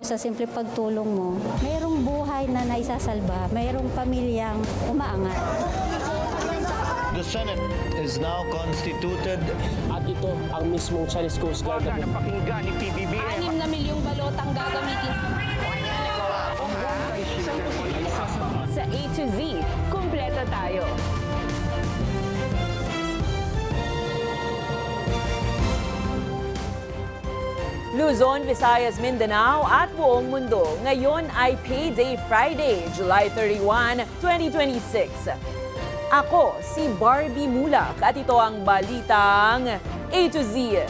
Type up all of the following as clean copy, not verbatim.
Sa simple pagtulong mo, mayroong buhay na naisasalba, mayroong pamilyang umaangat. The Senate is now constituted. At ito ang mismong Chinese Coast Guard. Wala na pakinggan ni PBBM. 6 na milyong balotang gagamitin sa A to Z. Kumpleto tayo. Luzon, Visayas, Mindanao at buong mundo. Ngayon ay Payday Friday, July 31, 2026. Ako si Barbie Mulak at ito ang balitang A to Z.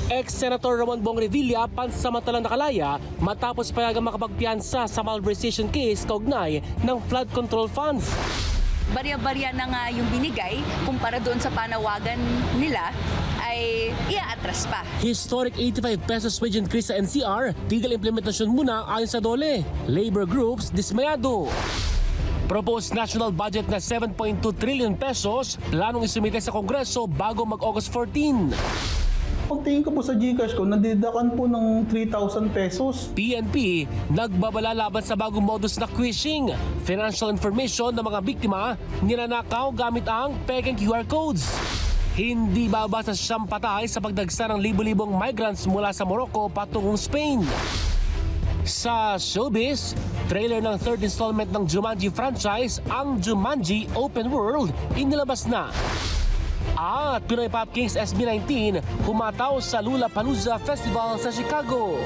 Ex-Senator Ramon Bong Revilla pansamantalang nakalaya matapos payagang makapagpiyansa sa malversation case kaugnay ng flood control funds. Barya-barya na nga yung binigay kumpara doon sa panawagan nila ay ia-atras pa. Historic 85 pesos wage increase sa NCR, tigil implementasyon muna ayon sa DOLE. Labor groups dismayado. Proposed national budget na 7.2 trillion pesos, planong isumite sa Kongreso bago mag-August 14. Pagtingin ko po sa GCash ko, nadidakan po ng 3,000 pesos. PNP, nagbabala laban sa bagong modus na quishing. Financial information ng mga biktima, ninanakaw gamit ang peking QR codes. Hindi babasa siyang patay sa pagdagsa ng libo-libong migrants mula sa Morocco patungong Spain. Sa showbiz, trailer ng third installment ng Jumanji franchise, ang Jumanji Open World, inilabas na. At Pinoy Pop Kings SB19 humataw sa Lollapalooza Festival sa Chicago.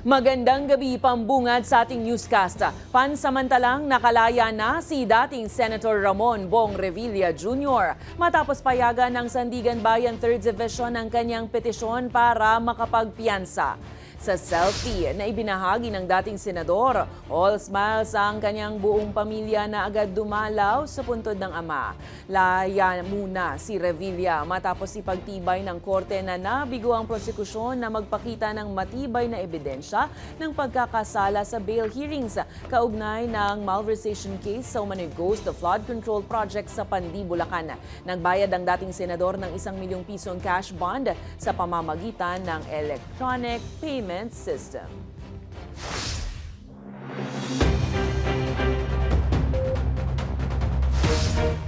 Magandang gabi, pambungad sa ating newscast. Pansamantalang nakalaya na si dating Senator Ramon Bong Revilla Jr. matapos payagan ng Sandigan Bayan 3rd Division ang kanyang petisyon para makapagpiyansa. Sa selfie na ibinahagi ng dating senador, all smiles ang kanyang buong pamilya na agad dumalaw sa puntod ng ama. Laya muna si Revilla matapos ipagtibay ng korte na nabigo ang prosekusyon na magpakita ng matibay na ebidensya ng pagkakasala sa bail hearings kaugnay ng malversation case sa umano'y Ghost Flood Control Project sa Pandi, Bulacan. Nagbayad ang dating senador ng 1 milyong pisong cash bond sa pamamagitan ng electronic payment system.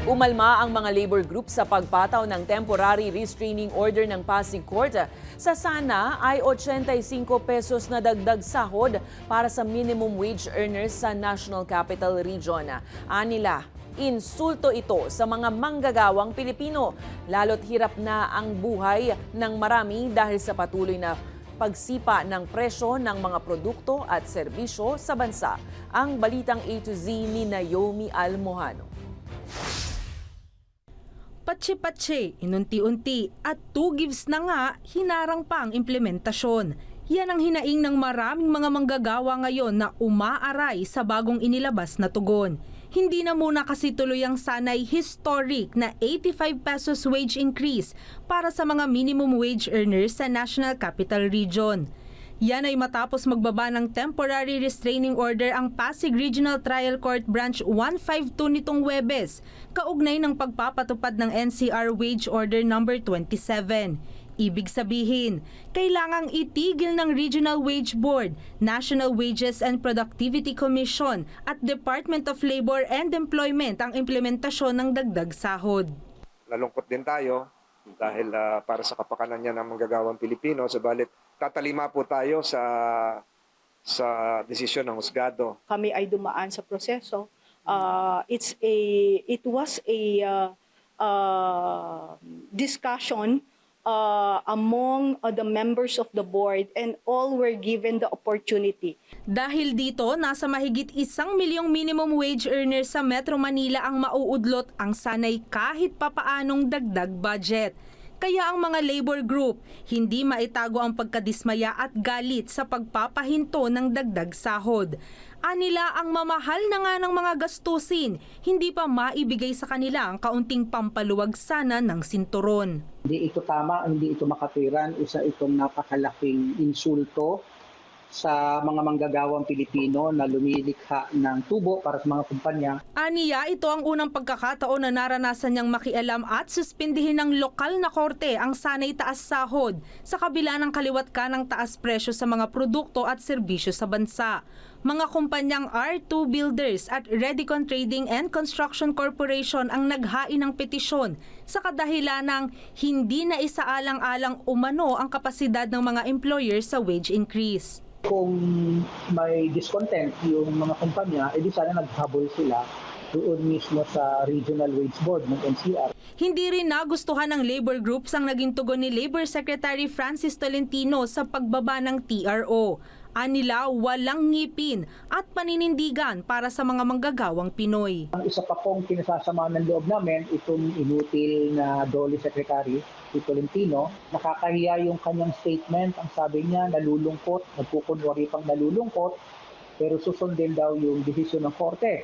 Umalma ang mga labor group sa pagpataw ng temporary restraining order ng Pasig Court. Sa sana ay 85 pesos na dagdag sahod para sa minimum wage earners sa National Capital Region. Anila, insulto ito sa mga manggagawang Pilipino. Lalo't hirap na ang buhay ng marami dahil sa patuloy na pagsipa ng presyo ng mga produkto at serbisyo sa bansa. Ang balitang A to Z ni Naomi Almohano. Patsi-patsi, inunti-unti at two gives na nga, hinarang pa ang implementasyon. Yan ang hinaing ng maraming mga manggagawa ngayon na umaaray sa bagong inilabas na tugon. Hindi na muna kasi tuloy ang sanay historic na 85 pesos wage increase para sa mga minimum wage earners sa National Capital Region. Yan ay matapos magbaba ng temporary restraining order ang Pasig Regional Trial Court Branch 152 nitong Huwebes, kaugnay ng pagpapatupad ng NCR Wage Order No. 27. Ibig sabihin, kailangang itigil ng Regional Wage Board, National Wages and Productivity Commission at Department of Labor and Employment ang implementasyon ng dagdag sahod. Nalungkot din tayo dahil para sa kapakanan niya ng manggagawang Pilipino, subalit tatalima po tayo sa desisyon ng husgado. Kami ay dumaan sa proseso. It was a discussion among the members of the board, and all were given the opportunity. Dahil dito, nasa mahigit 1 milyong minimum wage earners sa Metro Manila ang mauudlot ang sanay kahit papaanong dagdag budget. Kaya ang mga labor group, hindi maitago ang pagkadismaya at galit sa pagpapahinto ng dagdag sahod. Anila ang mamahal na nga ng mga gastusin, hindi pa maibigay sa kanila ang kaunting pampaluwag sana ng sinturon. Hindi ito tama, hindi ito makatwiran, isa itong napakalaking insulto sa mga manggagawang Pilipino na lumilikha ng tubo para sa mga kumpanya. Aniya, ito ang unang pagkakataon na naranasan niyang makialam at suspindihin ng lokal na korte ang sanay taas sahod sa kabila ng kaliwat kanang taas presyo sa mga produkto at serbisyo sa bansa. Mga kumpanyang R2 Builders at Redicon Trading and Construction Corporation ang naghain ng petisyon sa kadahilan ng hindi na isaalang-alang umano ang kapasidad ng mga employer sa wage increase. Kung may discontent yung mga kumpanya, edi sana naghabol sila doon mismo sa Regional Wage Board ng NCR. Hindi rin nagustuhan ng labor groups ang naging tugon ni Labor Secretary Francis Tolentino sa pagbaba ng TRO. Anila, walang ngipin at paninindigan para sa mga manggagawang Pinoy. Ang isa pa pong pinasasama ng loob namin, itong inutil na Dole Secretary, si Tolentino, nakakahiya yung kanyang statement. Ang sabi niya, nalulungkot, nagkukunwari pang nalulungkot, pero susundin daw yung desisyon ng korte.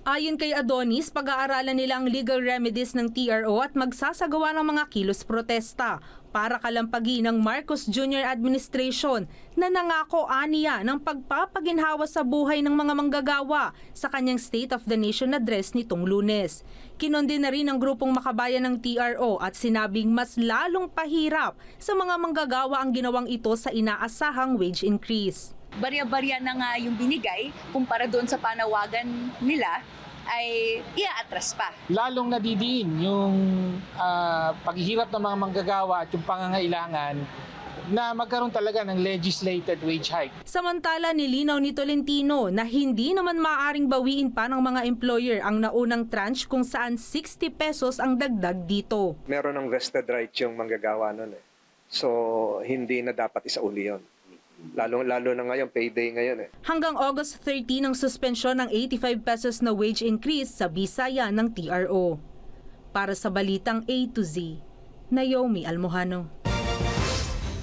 Ayon kay Adonis, pag-aaralan nilang legal remedies ng TRO at magsasagawa ng mga kilos protesta para kalampagin ng Marcos Jr. administration na nangako aniya ng pagpapaginhawa sa buhay ng mga manggagawa sa kanyang State of the Nation address nitong Lunes. Kinondi na rin ang grupong makabayan ng TRO at sinabing mas lalong pahirap sa mga manggagawa ang ginawang ito sa inaasahang wage increase. Barya-barya na nga yung binigay kumpara doon sa panawagan nila ay iaatras pa. Lalong nadidiin yung paghihirap ng mga manggagawa at yung pangangailangan na magkaroon talaga ng legislated wage hike. Samantala, nilinaw ni Tolentino na hindi naman maaaring bawiin pa ng mga employer ang naunang tranche kung saan 60 pesos ang dagdag dito. Meron ng vested right yung manggagawa nun eh. So, hindi na dapat isauli yun. Lalo na ngayon, payday ngayon eh. Hanggang August 30 ng suspensyon ng 85 pesos na wage increase sa bisaya ng TRO. Para sa Balitang A to Z, Naomi Almohano.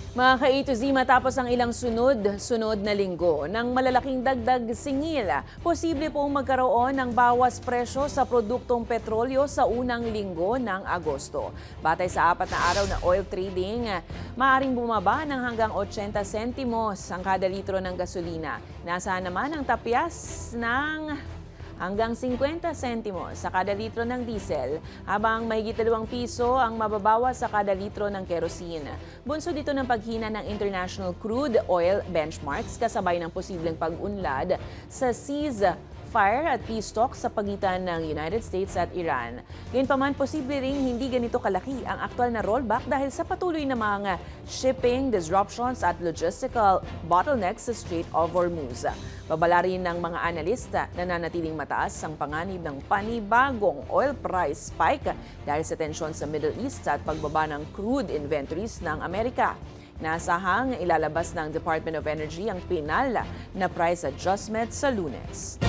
Mga ka-A to Z, matapos ang ilang sunod na linggo ng malalaking dagdag singil, posible pong magkaroon ng bawas presyo sa produktong petrolyo sa unang linggo ng Agosto. Batay sa 4 na araw na oil trading, maaaring bumaba ng hanggang 80 sentimos ang kada litro ng gasolina. Nasaan naman ang tapyas ng hanggang 50 sentimos sa kada litro ng diesel, habang mahigit 2 piso ang mababawas sa kada litro ng kerosene. Bunso dito ng paghina ng international crude oil benchmarks kasabay ng posibleng pag-unlad sa ceasefire at peace talks sa pagitan ng United States at Iran. Gayunpaman, posible ring hindi ganito kalaki ang aktual na rollback dahil sa patuloy na mga shipping disruptions at logistical bottlenecks sa Strait of Hormuz. Babala rin ng mga analista na nanatiling mataas ang panganib ng panibagong oil price spike dahil sa tensyon sa Middle East at pagbaba ng crude inventories ng Amerika. Nasahang ilalabas ng Department of Energy ang pinal na price adjustment sa Lunes.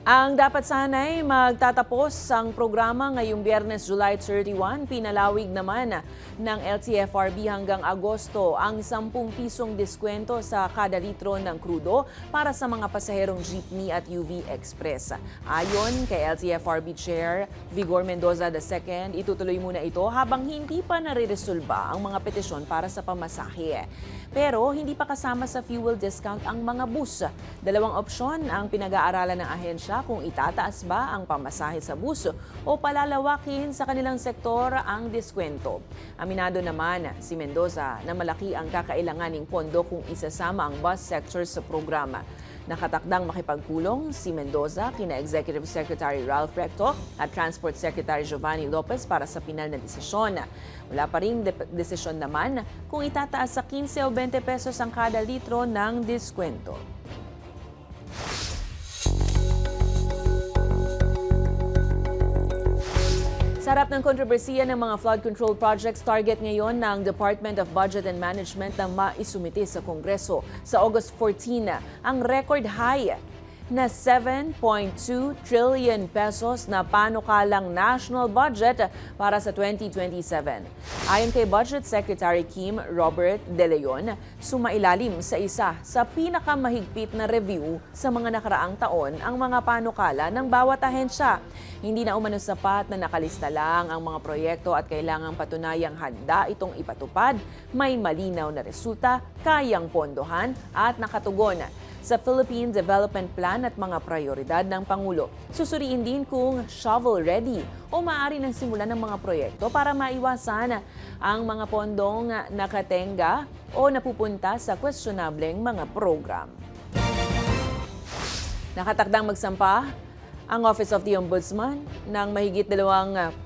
Ang dapat sana'y magtatapos ang programa ngayong Biyernes, July 31, pinalawig naman ng LTFRB hanggang Agosto ang 10 pisong diskwento sa kada litro ng krudo para sa mga pasaherong jeepney at UV Express. Ayon kay LTFRB Chair Vigor Mendoza II, itutuloy muna ito habang hindi pa nare-resolba ang mga petisyon para sa pamasahe. Pero hindi pa kasama sa fuel discount ang mga bus. 2 opsyon ang pinag-aaralan ng ahensya kung itataas ba ang pamasahe sa bus o palalawakin sa kanilang sektor ang diskwento. Aminado naman si Mendoza na malaki ang kakailanganing pondo kung isasama ang bus sector sa programa. Nakatakdang makipagpulong si Mendoza kina Executive Secretary Ralph Recto at Transport Secretary Giovanni Lopez para sa pinal na desisyon. Wala pa ring desisyon naman kung itataas sa 15 o 20 pesos ang kada litro ng diskwento. Sa harap ng kontrobersiya ng mga flood control projects, target ngayon ng Department of Budget and Management na maisumite sa Kongreso sa August 14 ang record high na 7.2 trillion pesos na panukalang national budget para sa 2027. Ayon kay Budget Secretary Kim Robert De Leon, sumailalim sa isa sa pinakamahigpit na review sa mga nakaraang taon ang mga panukala ng bawat ahensya. Hindi na umano sapat na nakalista lang ang mga proyekto at kailangang patunayang handa itong ipatupad, may malinaw na resulta, kayang pondohan at nakatugon sa Philippine Development Plan at mga prioridad ng Pangulo. Susuriin din kung shovel-ready o maaari ng simulan ng mga proyekto para maiwasan ang mga pondong nakatenga o napupunta sa questionableng mga program. Nakatakdang magsampa ang Office of the Ombudsman ng mahigit 20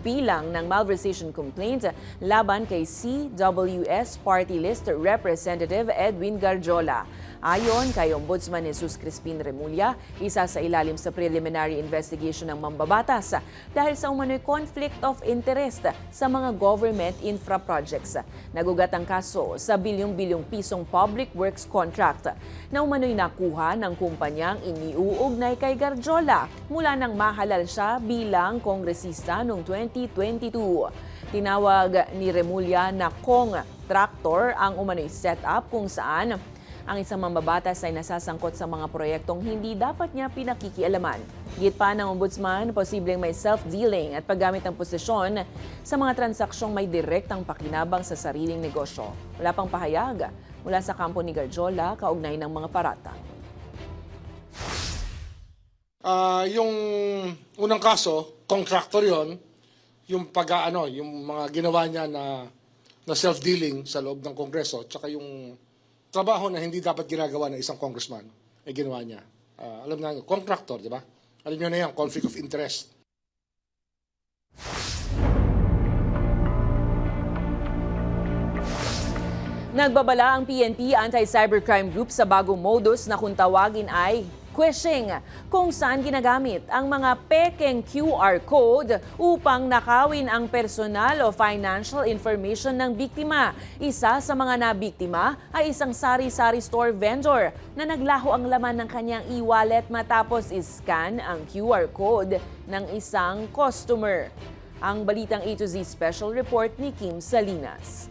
bilang ng malversation complaint laban kay CWS Party List Representative Edwin Garjola. Ayon kay Ombudsman Jesus Crispin Remulla, isa sa ilalim sa preliminary investigation ng mambabatas dahil sa umano'y conflict of interest sa mga government infra projects. Nagugat ang kaso sa bilyong-bilyong pisong public works contract na umano'y nakuha ng kumpanyang iniuugnay kay Garjola mula nang mahalal siya bilang kongresista noong 2022. Tinawag ni Remulla na Kong Tractor ang umano'y setup kung saan ang isang mambabatas ay nasasangkot sa mga proyektong hindi dapat niya pinakikialaman. Git pa ng Ombudsman, posibleng may self-dealing at paggamit ng posisyon sa mga transaksyong may direktang pakinabang sa sariling negosyo. Wala pang pahayag mula sa kampo ni Garjola kaugnay ng mga paratang. Yung unang kaso, contractor yon, yung yung mga ginawa niya na self-dealing sa loob ng Kongreso, tsaka yung trabaho na hindi dapat ginagawa ng isang congressman ay ginawa niya. Alam na, contractor, di ba? Alam niyo na yan, conflict of interest. Nagbabala ang PNP Anti-Cybercrime Group sa bagong modus na kung tawagin ay quishing, kung saan ginagamit ang mga pekeng QR code upang nakawin ang personal o financial information ng biktima. Isa sa mga nabiktima ay isang sari-sari store vendor na naglaho ang laman ng kanyang e-wallet matapos iscan ang QR code ng isang customer. Ang balitang A to Z Special Report ni Kim Salinas.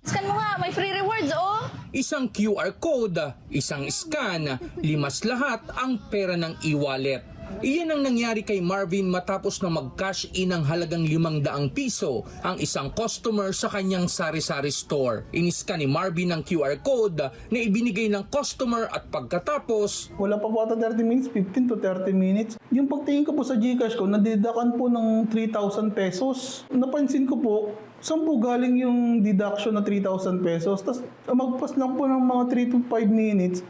Scan mo nga, may free rewards, oh! Isang QR code, isang scan, limas lahat ang pera ng e-wallet. Iyan ang nangyari kay Marvin matapos na mag-cash in ng halagang 500 piso ang isang customer sa kanyang sari-sari store. Iniskan ni Marvin ang QR code na ibinigay ng customer at pagkatapos, Wala pa po ata 30 minutes, 15 to 30 minutes. Yung pagtingin ko po sa Gcash ko, nadidakan po ng 3,000 pesos. Napansin ko po, saan po galing yung deduction na 3,000 pesos? Tapos magpas lang po ng mga 3 to 5 minutes,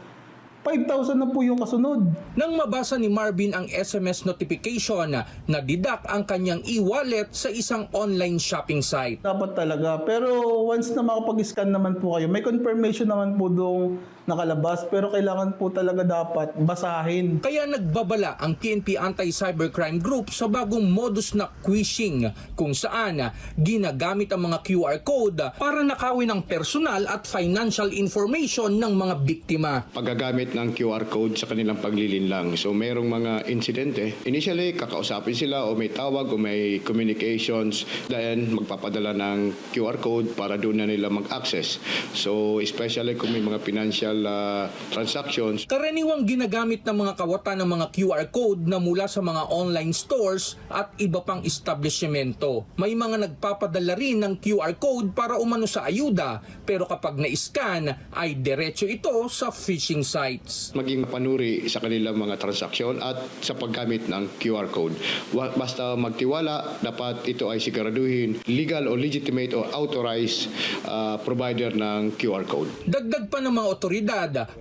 5,000 na po yung kasunod. Nang mabasa ni Marvin ang SMS notification na didak ang kanyang e-wallet sa isang online shopping site. Dapat talaga. Pero once na makapag-scan naman po kayo, may confirmation naman po doong nakalabas. Pero kailangan po talaga dapat basahin. Kaya nagbabala ang PNP Anti-Cybercrime Group sa bagong modus na quishing kung saan ginagamit ang mga QR code para nakawin ang personal at financial information ng mga biktima. Paggagamit ng QR code sa kanilang paglilinlang. So mayroong mga insidente. Initially, kakausapin sila o may tawag o may communications. Then magpapadala ng QR code para doon na nila mag-access. So especially kung may mga financial transactions. Karaniwang ginagamit ng mga kawatan ng mga QR code na mula sa mga online stores at iba pang establishmento. May mga nagpapadala rin ng QR code para umano sa ayuda, pero kapag na-scan ay diretso ito sa phishing sites. Maging panuri sa kanilang mga transaksyon at sa paggamit ng QR code. Basta magtiwala, dapat ito ay siguraduhin legal o legitimate o authorized provider ng QR code. Dagdag pa ng mga otoridad,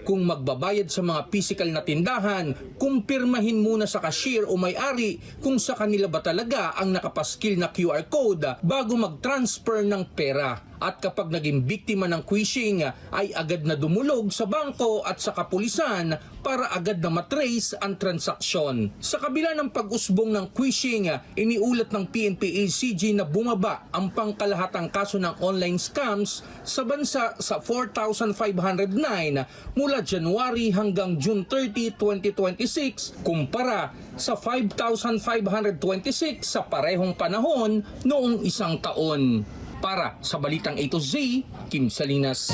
kung magbabayad sa mga physical na tindahan, kumpirmahin muna sa cashier o may-ari kung sa kanila ba talaga ang nakapaskil na QR code bago mag-transfer ng pera. at kapag naging biktima ng phishing ay agad na dumulog sa bangko at sa kapulisan para agad na matrace ang transaksyon. Sa kabila ng pag-usbong ng phishing, iniulat ng PNP-ACG na bumaba ang pangkalahatang kaso ng online scams sa bansa sa 4,509 mula January hanggang June 30, 2026 kumpara sa 5,526 sa parehong panahon noong isang taon. Para sa Balitang A to Z, Kim Salinas.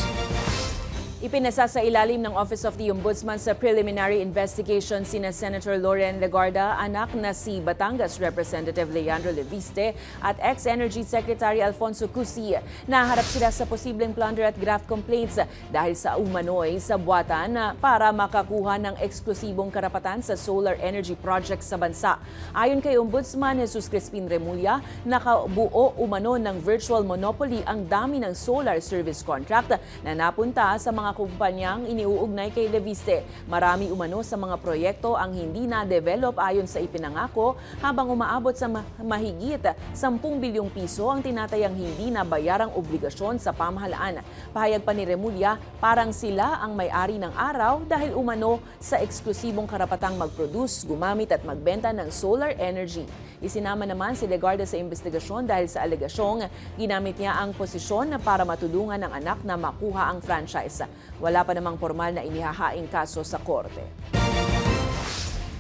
Ipinasa sa ilalim ng Office of the Ombudsman sa preliminary investigation sina Senator Loren Legarda, anak na si Batangas Representative Leandro Leviste at ex-Energy Secretary Alfonso Cusi. Naharap sila sa posibleng plunder at graft complaints dahil sa umano'y sabwatan para makakuha ng eksklusibong karapatan sa solar energy projects sa bansa. Ayon kay Ombudsman Jesus Crispin Remulla, nakabuo umano ng virtual monopoly ang dami ng solar service contract na napunta sa mga kumpanyang iniuugnay kay Leviste. Marami umano sa mga proyekto ang hindi na-develop ayon sa ipinangako, habang umaabot sa mahigit 10 bilyong piso ang tinatayang hindi na bayarang obligasyon sa pamahalaan. Pahayag pa ni Remulla, parang sila ang may-ari ng araw dahil umano sa eksklusibong karapatang mag-produce, gumamit at magbenta ng solar energy. Isinama naman si Legarda sa investigasyon dahil sa alegasyong ginamit niya ang posisyon para matulungan ng anak na makuha ang franchise. Wala pa namang formal na inihahaing kaso sa korte.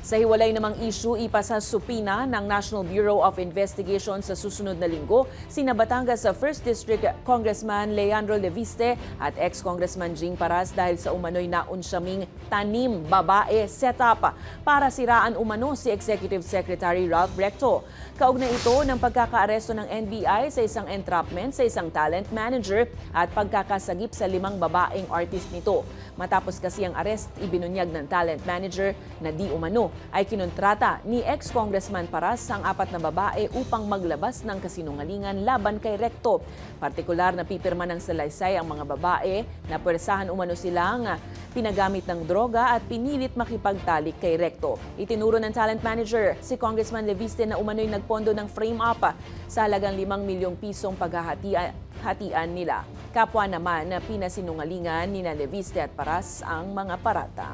Sa hiwalay namang issue, ipasa supina ng National Bureau of Investigation sa susunod na linggo sina Batangas sa 1st District Congressman Leandro Leviste at ex-Congressman Jing Paras dahil sa umano'y naunsyaming tanim babae setup para siraan umano si Executive Secretary Ralph Recto. Kaugnay ito ng pagkakaaresto ng NBI sa isang entrapment sa isang talent manager at pagkakasagip sa 5 babaeng artist nito. Matapos kasi ang arrest, ibinunyag ng talent manager na di umano ay kinontrata ni ex-Congressman Paras ang 4 na babae upang maglabas ng kasinungalingan laban kay Recto. Partikular na pipirma ng salaysay ang mga babae na pwersahan umano silang pinagamit ng droga at pinilit makipagtalik kay Recto. Itinuro ng talent manager si Congressman Leviste na umano'y nagpondo ng frame-up sa halagang 5 milyong pisong paghahatian nila. Kapwa naman na pinasinungalingan ni Leviste at Paras ang mga parata.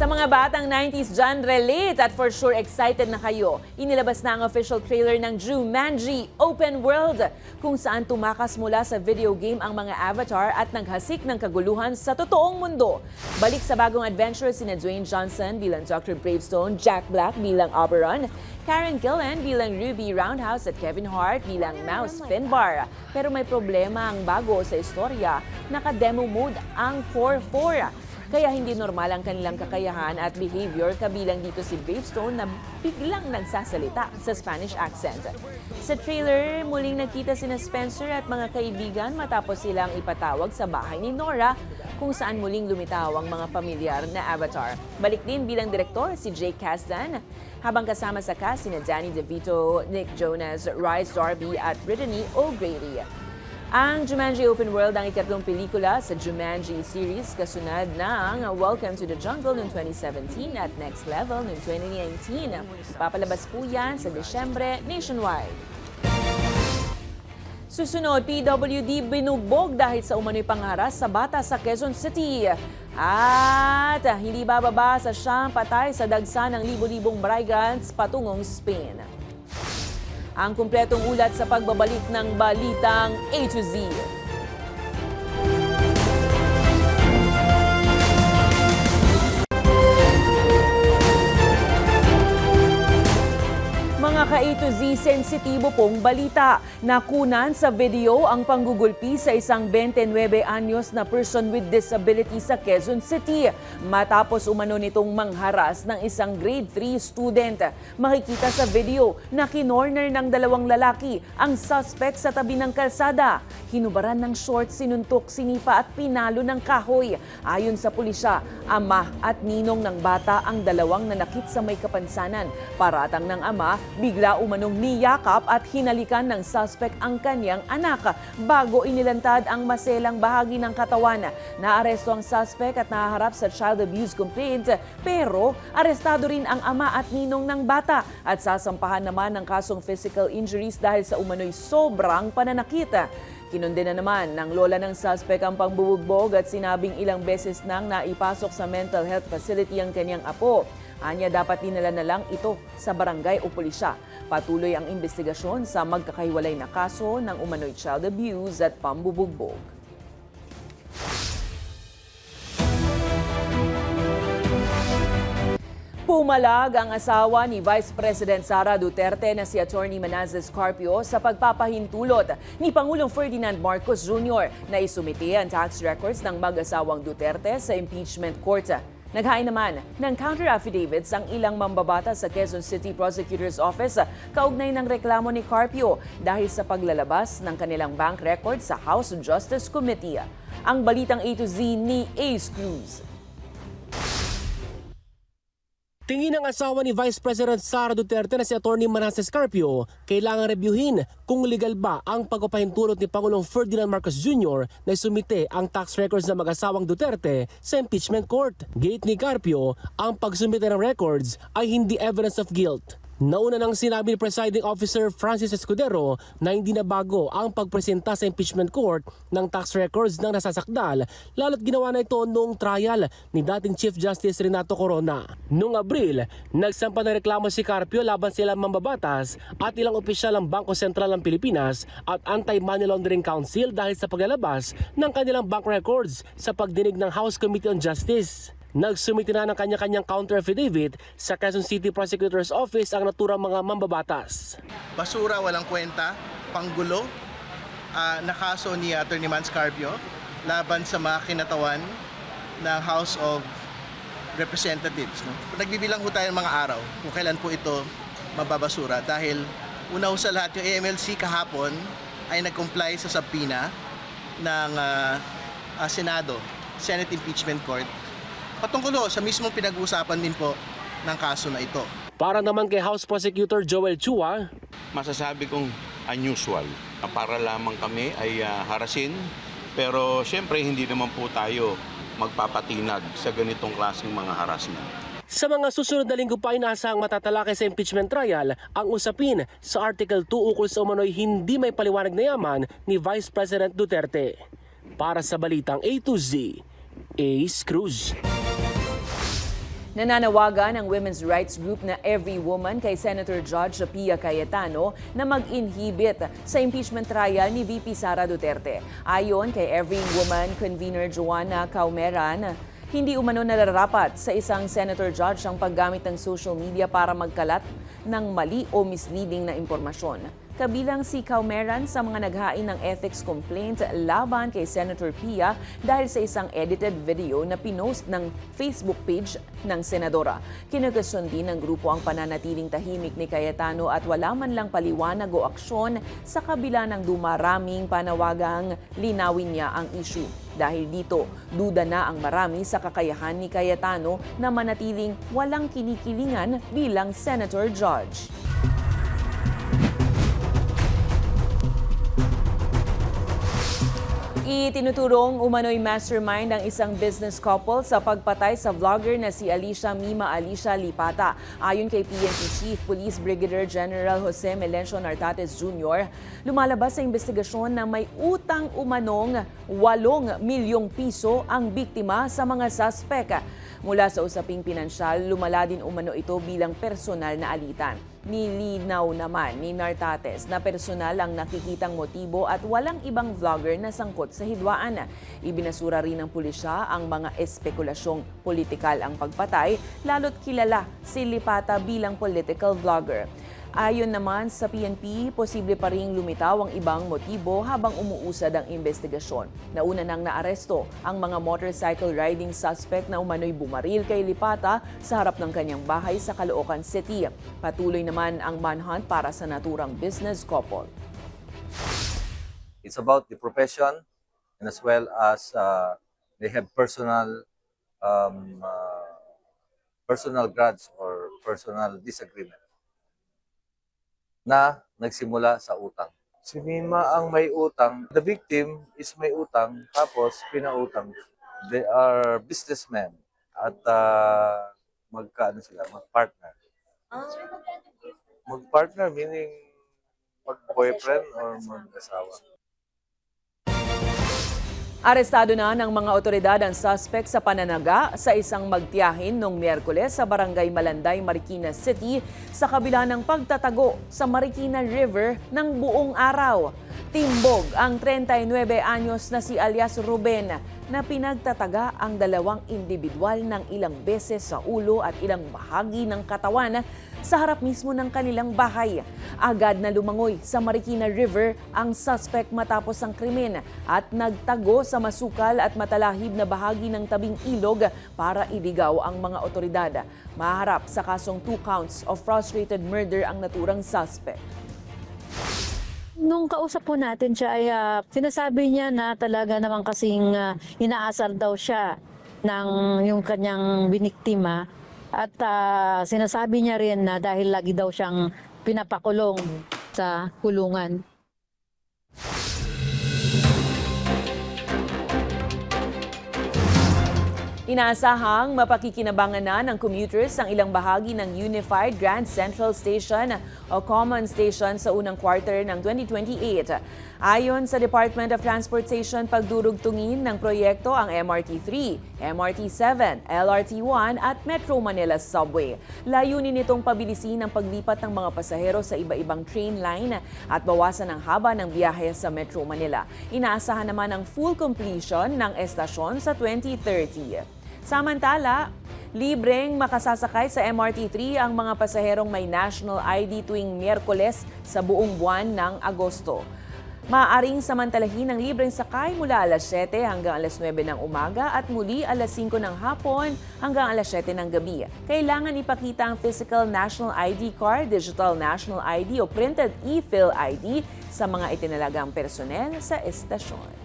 Sa mga batang 90s dyan, relate at for sure excited na kayo. Inilabas na ang official trailer ng Jumanji Open World kung saan tumakas mula sa video game ang mga avatar at naghasik ng kaguluhan sa totoong mundo. Balik sa bagong adventure sina Dwayne Johnson bilang Dr. Bravestone, Jack Black bilang Oberon, Karen Gillan bilang Ruby Roundhouse at Kevin Hart bilang Mouse Finbar. Pero may problema ang bago sa istorya, naka-demo mode ang 4-4. Kaya hindi normal ang kanilang kakayahan at behavior, kabilang dito si Bravestone na biglang nagsasalita sa Spanish accent. Sa trailer, muling nagkita sina Spencer at mga kaibigan matapos silang ipatawag sa bahay ni Nora kung saan muling lumitaw ang mga pamilyar na avatar. Balik din bilang direktor si Jake Kasdan, habang kasama sa cast sina Danny DeVito, Nick Jonas, Rhys Darby at Brittany O'Grady. Ang Jumanji Open World ang ikatlong pelikula sa Jumanji series kasunod ng Welcome to the Jungle noong 2017 at Next Level noong 2019. Papalabas po yan sa Desyembre nationwide. Susunod, PWD binugbog dahil sa umano'y pangharas sa bata sa Quezon City. At hindi bababa sa siyang patay sa dagsa ng libo-libong migrants patungong Spain. Ang kumpletong ulat sa pagbabalik ng Balitang A to Z. Mga ka-A to Z, sensitibo pong balita. Nakunan sa video ang panggugulpi sa isang 29 anyos na person with disability sa Quezon City. Matapos umano nitong mangharas ng isang grade 3 student. Makikita sa video na kinorner ng 2 lalaki ang suspect sa tabi ng kalsada. Hinubaran ng short, sinuntok, sinipa at pinalo ng kahoy. Ayon sa pulisya, ama at ninong ng bata ang 2 nanakit sa may kapansanan. Paratang ng ama, bigla umanong niyakap at hinalikan ng suspect ang kanyang anak bago inilantad ang maselang bahagi ng katawan. Naaresto ang suspect at nahaharap sa child abuse complaint, pero arestado rin ang ama at ninong ng bata at sasampahan naman ng kasong physical injuries dahil sa umano'y sobrang pananakit. Kinundena naman ng lola ng suspect ang pangbubugbog at sinabing ilang beses nang naipasok sa mental health facility ang kanyang apo. Anya dapat dinala na lang ito sa barangay o pulisya. Patuloy ang investigasyon sa magkakahiwalay na kaso ng umano'y child abuse at pambubugbog. Pumalag ang asawa ni Vice President Sara Duterte na si Atty. Manazes Carpio sa pagpapahintulot ni Pangulong Ferdinand Marcos Jr. na isumite ang tax records ng mag-asawang Duterte sa impeachment court. Naghain naman ng counter affidavits ang ilang mambabata sa Quezon City Prosecutor's Office kaugnay ng reklamo ni Carpio dahil sa paglalabas ng kanilang bank records sa House Justice Committee. Ang balitang A to Z ni Ace Cruz. Tingin ng asawa ni Vice President Sara Duterte na si Atty. Manazes Carpio, kailangan rebyuhin kung legal ba ang pagpapahintulot ni Pangulong Ferdinand Marcos Jr. na isumite ang tax records ng mag-asawang Duterte sa impeachment court. Gate ni Carpio, ang pagsumite ng records ay hindi evidence of guilt. Nauna nang sinabi ni Presiding Officer Francis Escudero na hindi na bago ang pagpresenta sa impeachment court ng tax records ng nasasakdal, lalo't ginawa na ito noong trial ni dating Chief Justice Renato Corona. Noong Abril, nagsampa ng reklamo si Carpio laban sa ilang mambabatas at ilang opisyal ng Bangko Sentral ng Pilipinas at Anti-Money Laundering Council dahil sa paglalabas ng kanilang bank records sa pagdinig ng House Committee on Justice. Nagsumite na ng kanya-kanyang counter affidavit sa Quezon City Prosecutor's Office ang naturang mga mambabatas. Basura, walang kwenta, panggulo, na kaso ni Atty. Manz Carpio laban sa mga kinatawan ng House of Representatives. No? Nagbibilang po tayo ng mga araw kung kailan po ito mababasura dahil una ho sa lahat yung AMLC kahapon ay nag-comply sa subpoena ng Senado, Senate Impeachment Court, patungkol sa mismong pinag-uusapan din po ng kaso na ito. Para naman kay House Prosecutor Joel Chua, masasabi kong unusual. Para lamang kami ay harasin, pero syempre hindi naman po tayo magpapatinag sa ganitong klaseng mga harassment. sa mga susunod na linggo pa inaasahang matatalakay sa impeachment trial ang usapin sa Article 2 ukol sa umano'y hindi may paliwanag na yaman ni Vice President Duterte. Para sa Balitang A to Z, Ace Cruz. Nananawagan ang women's rights group na Every Woman kay Senator Judge Pia Cayetano na mag-inhibit sa impeachment trial ni VP Sara Duterte. Ayon kay Every Woman convener Joanna Caumeran, hindi umano nararapat sa isang senator judge ang paggamit ng social media para magkalat ng mali o misleading na impormasyon. Kabilang si Caumeran sa mga naghain ng ethics complaint laban kay Senator Pia dahil sa isang edited video na pinost ng Facebook page ng senadora. Kinagasuan din ng grupo ang pananatiling tahimik ni Cayetano at wala man lang paliwanag o aksyon sa kabila ng dumaraming panawagang linawin niya ang issue. Dahil dito, duda na ang marami sa kakayahan ni Cayetano na manatiling walang kinikilingan bilang senator judge. Itinuturong umano'y mastermind ang isang business couple sa pagpatay sa vlogger na si Alicia Mima Alicia Lipata. Ayon kay PNP Chief Police Brigadier General Jose Melencio Nartates Jr., lumalabas sa investigasyon na may utang umanong 8 milyong piso ang biktima sa mga suspek. Mula sa usaping pinansyal, lumala din umano ito bilang personal na alitan. Nilinaw naman ni Nartates na personal ang nakikitang motibo at walang ibang vlogger na sangkot sa hidwaan. Ibinasura rin ng pulisya ang mga espekulasyong politikal ang pagpatay, lalo't kilala si Lipata bilang political vlogger. Ayon naman sa PNP, posible pa ring lumitaw ang ibang motibo habang umuusad ang investigasyon. Nauna nang naaresto ang mga motorcycle riding suspect na umano'y bumaril kay Lipata sa harap ng kanyang bahay sa Caloocan City. Patuloy naman ang manhunt para sa naturang business couple. It's about the profession and as well as they have personal grudge or personal disagreement. na nagsimula sa utang. Si Mima ang may utang. The victim is may utang, tapos pinautang. They are businessmen at mag-partner. Mag-partner meaning mag-boyfriend or mag-asawa. Arestado na ng mga otoridad ang suspect sa pananaga sa isang magtiyahin noong Miyerkules sa Barangay Malanday, Marikina City sa kabila ng pagtatago sa Marikina River ng buong araw. Timbog ang 39 anyos na si alias Ruben na pinagtataga ang dalawang individual ng ilang beses sa ulo at ilang bahagi ng katawan sa harap mismo ng kanilang bahay. Agad na lumangoy sa Marikina River ang suspect matapos ang krimen at nagtago sa masukal at matalahib na bahagi ng tabing ilog para iligaw ang mga otoridad. Maharap sa kasong 2 counts of frustrated murder ang naturang suspect. Nung kausap po natin siya ay sinasabi niya na talaga naman kasing inaasar daw siya ng yung kanyang biniktima. At sinasabi niya rin na dahil lagi daw siyang pinapakulong sa kulungan. Inaasahang mapakikinabangan na ng commuters ang ilang bahagi ng Unified Grand Central Station o Common Station sa unang quarter ng 2028. Ayon sa Department of Transportation, pagdurugtungin ng proyekto ang MRT-3, MRT-7, LRT-1 at Metro Manila Subway. Layunin nitong pabilisin ang paglipat ng mga pasahero sa iba-ibang train line at bawasan ang haba ng biyahe sa Metro Manila. Inaasahan naman ang full completion ng estasyon sa 2030. Samantala, libreng makasasakay sa MRT-3 ang mga pasaherong may national ID tuwing Miyerkules sa buong buwan ng Agosto. Maaaring samantalahin ang libreng sakay mula alas 7 hanggang alas 9 ng umaga at muli alas 5 ng hapon hanggang alas 7 ng gabi. Kailangan ipakita ang physical national ID card, digital national ID o printed e-fill ID sa mga itinalagang personel sa estasyon.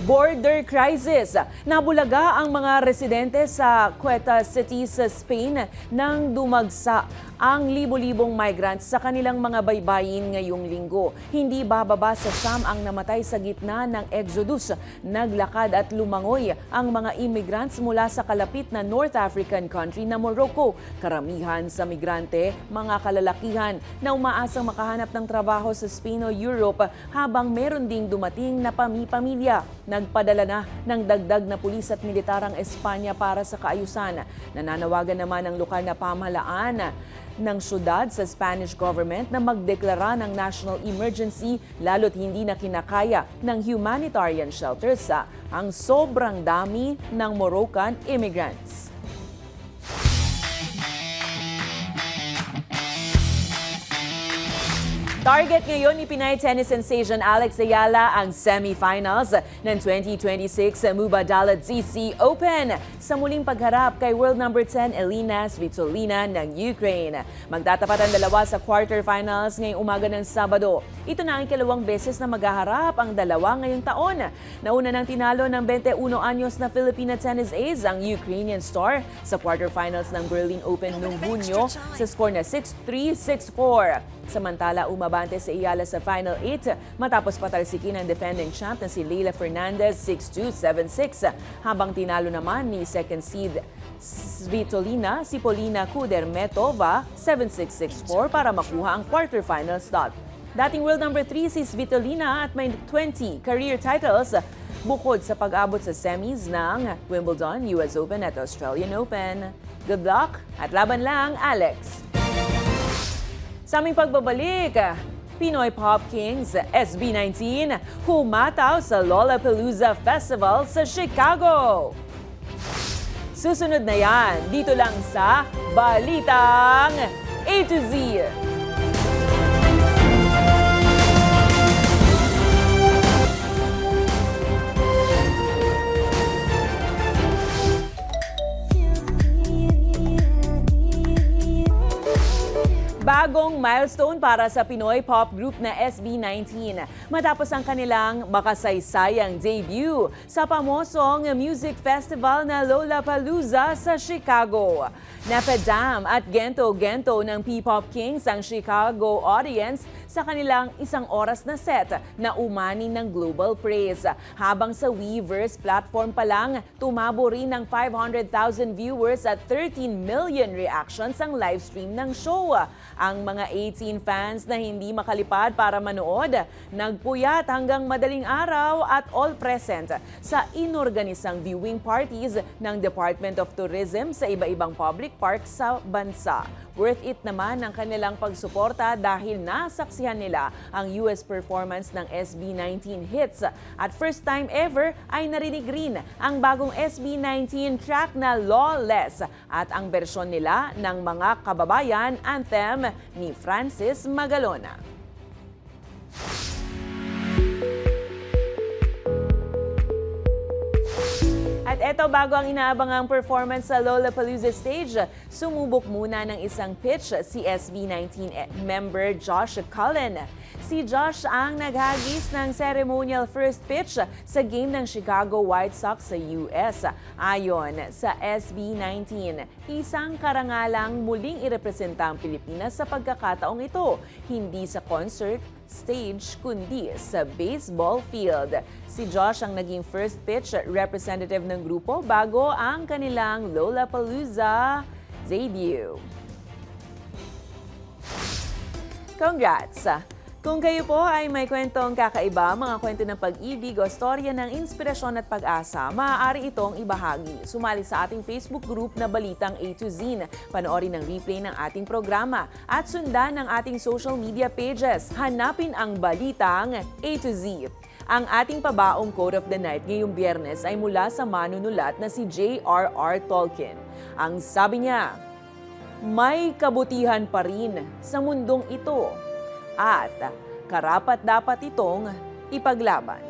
Border crisis. Nabulaga ang mga residente sa Ceuta City sa Spain nang dumagsa ang libo-libong migrants sa kanilang mga baybayin ngayong linggo. Hindi bababa sa Sam ang namatay sa gitna ng exodus. Naglakad at lumangoy ang mga immigrants mula sa kalapit na North African country na Morocco. Karamihan sa migrante, mga kalalakihan na umaasang makahanap ng trabaho sa Spain o Europe habang meron ding dumating na pamilya. Nagpadala na ng dagdag na pulis at militar ang Espanya para sa kaayusan. Nananawagan naman ang lokal na pamahalaan ng syudad sa Spanish government na magdeklara ng national emergency lalo't hindi na kinakaya ng humanitarian shelters ang sobrang dami ng Moroccan immigrants. Target ngayon ni Pinay tennis sensation Alex Ayala ang semifinals ng 2026 Mubadala ZC Open sa muling pagharap kay world number 10 Elina Svitolina ng Ukraine. Magtatapat ang dalawa sa quarterfinals ngayong umaga ng Sabado. Ito na ang ikalawang beses na maghaharap ang dalawa ngayong taon. Nauna nang tinalo ng 21 anyos na Filipina tennis ace ang Ukrainian star sa quarterfinals ng Berlin Open noong Hunyo sa score na 6-3, 6-4. Samantala, umabante si Ayala sa Final 8 matapos patalsikin ang defending champ na si Leila Fernandez 6-2, 7-6. Habang tinalo naman ni second seed Svitolina si Polina Kudermetova 7-6, 6-4 para makuha ang quarterfinal slot. Dating world number 3 si Svitolina at may 20 career titles bukod sa pag-abot sa semis ng Wimbledon, US Open at Australian Open. Good luck at laban lang, Alex! Sa aming pagbabalik, Pinoy Pop Kings SB19 humataw sa Lollapalooza Festival sa Chicago. Susunod na yan, dito lang sa Balitang A to Z. Bagong milestone para sa Pinoy pop group na SB19 matapos ang kanilang makasaysayang debut sa pamosong music festival na Lollapalooza sa Chicago. Napadam at gento-gento ng P-Pop Kings ang Chicago audience sa kanilang 1 oras na set na umani ng global praise. Habang sa Weverse platform pa lang, tumabo rin ng 500,000 viewers at 13 million reactions ang livestream ng show. Ang mga 18 fans na hindi makalipad para manood, nagpuyat hanggang madaling araw at all present sa inorganisang viewing parties ng Department of Tourism sa iba-ibang public parks sa bansa. Worth it naman ang kanilang pagsuporta dahil nasaksihan nila ang US performance ng SB19 hits. At first time ever ay narinig rin ang bagong SB19 track na Lawless at ang bersyon nila ng mga kababayan anthem ni Francis Magalona. At eto, bago ang inaabangang performance sa Lollapalooza stage, sumubok muna ng isang pitch si SB19 member Josh Cullen. Si Josh ang naghagis ng ceremonial first pitch sa game ng Chicago White Sox sa US. Ayon sa SB19, isang karangalang muling irepresenta ang Pilipinas sa pagkakataong ito, hindi sa concert stage kundi sa baseball field. Si Josh ang naging first pitch representative ng grupo bago ang kanilang Lollapalooza debut. Congrats! Kung kayo po ay may kwentong kakaiba, mga kwento ng pag-ibig o storya ng inspirasyon at pag-asa, maaari itong ibahagi. Sumali sa ating Facebook group na Balitang A to Z. Panoorin ang replay ng ating programa at sundan ang ating social media pages. Hanapin ang Balitang A to Z. Ang ating pabaong quote of the night ngayong Biyernes ay mula sa manunulat na si J.R.R. Tolkien. Ang sabi niya, "May kabutihan pa rin sa mundong ito at karapat-dapat itong ipaglaban."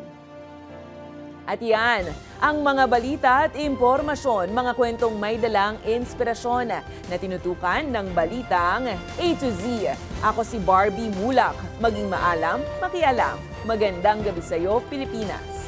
At yan, ang mga balita at impormasyon, mga kwentong may dalang inspirasyon na tinutukan ng Balitang A to Z. Ako si Barbie Mulak. Maging maalam, makialam. Magandang gabi sa iyo, Pilipinas.